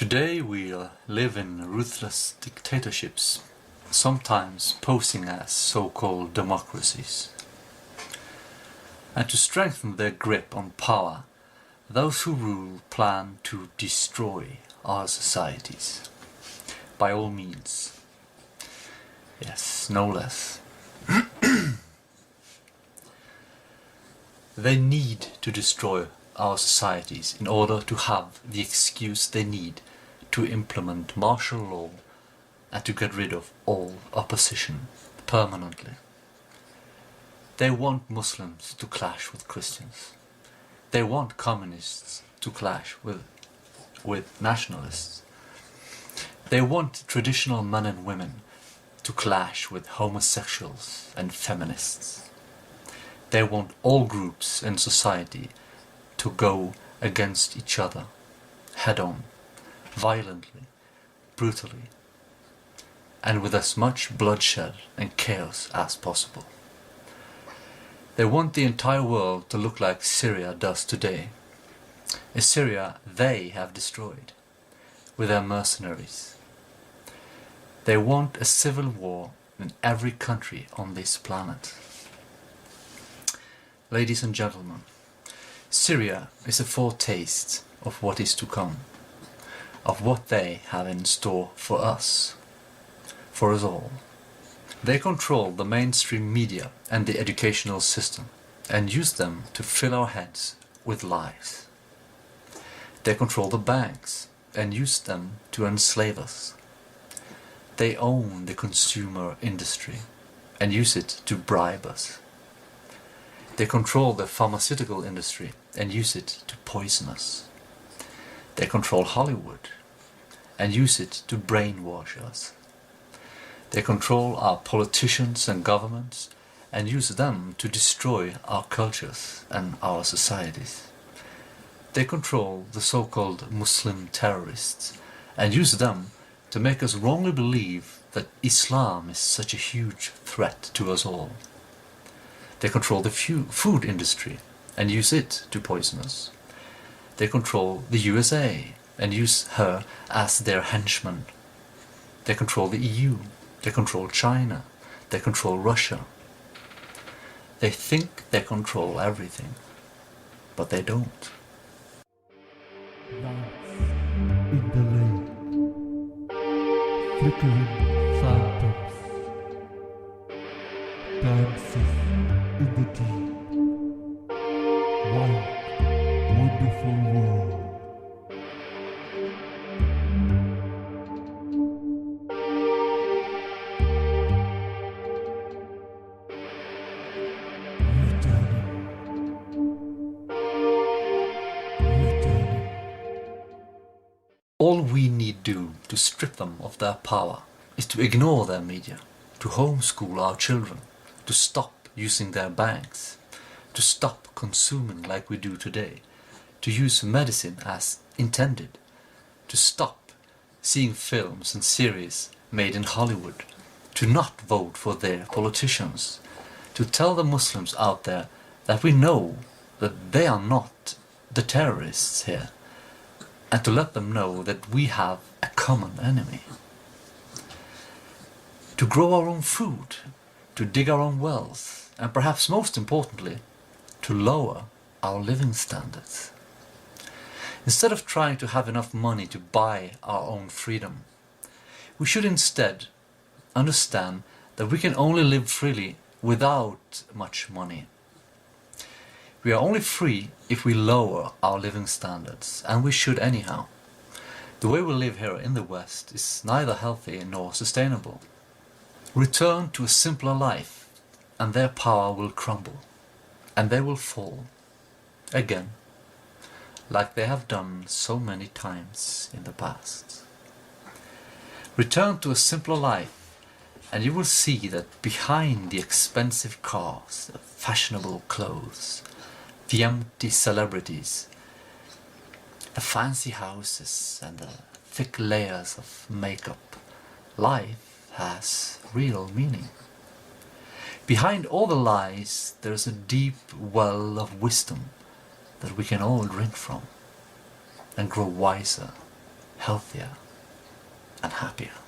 Today we live in ruthless dictatorships, sometimes posing as so-called democracies. And to strengthen their grip on power, those who rule plan to destroy our societies. By all means. Yes, no less. They need to destroy our societies in order to have the excuse they need to implement martial law and to get rid of all opposition permanently. They want Muslims to clash with Christians. They want communists to clash with nationalists. They want traditional men and women to clash with homosexuals and feminists. They want all groups in society to go against each other, head-on, violently, brutally, and with as much bloodshed and chaos as possible. They want the entire world to look like Syria does today, a Syria they have destroyed with their mercenaries. They want a civil war in every country on this planet. Ladies and gentlemen, Syria is a foretaste of what is to come, of what they have in store for us all. They control the mainstream media and the educational system and use them to fill our heads with lies. They control the banks and use them to enslave us. They own the consumer industry and use it to bribe us. They control the pharmaceutical industry and use it to poison us. They control Hollywood and use it to brainwash us. They control our politicians and governments and use them to destroy our cultures and our societies. They control the so-called Muslim terrorists and use them to make us wrongly believe that Islam is such a huge threat to us all. They control the food industry and use it to poison us. They control the USA and use her as their henchman. They control the EU. They control China. They control Russia. They think they control everything, but they don't. Lights in the lake, flickering phantoms, dances in the deep, white, wonderful world. All we need do to strip them of their power is to ignore their media, to homeschool our children, to stop using their banks, to stop consuming like we do today, to use medicine as intended, to stop seeing films and series made in Hollywood, to not vote for their politicians, to tell the Muslims out there that we know that they are not the terrorists here, and to let them know that we have a common enemy. To grow our own food, to dig our own wealth, and perhaps most importantly, to lower our living standards. Instead of trying to have enough money to buy our own freedom, we should instead understand that we can only live freely without much money. We are only free if we lower our living standards, and we should anyhow. The way we live here in the West is neither healthy nor sustainable. Return to a simpler life, and their power will crumble, and they will fall, again, like they have done so many times in the past. Return to a simpler life, and you will see that behind the expensive cars, the fashionable clothes, the empty celebrities, the fancy houses and the thick layers of makeup, life has real meaning. Behind all the lies there is a deep well of wisdom that we can all drink from and grow wiser, healthier and happier.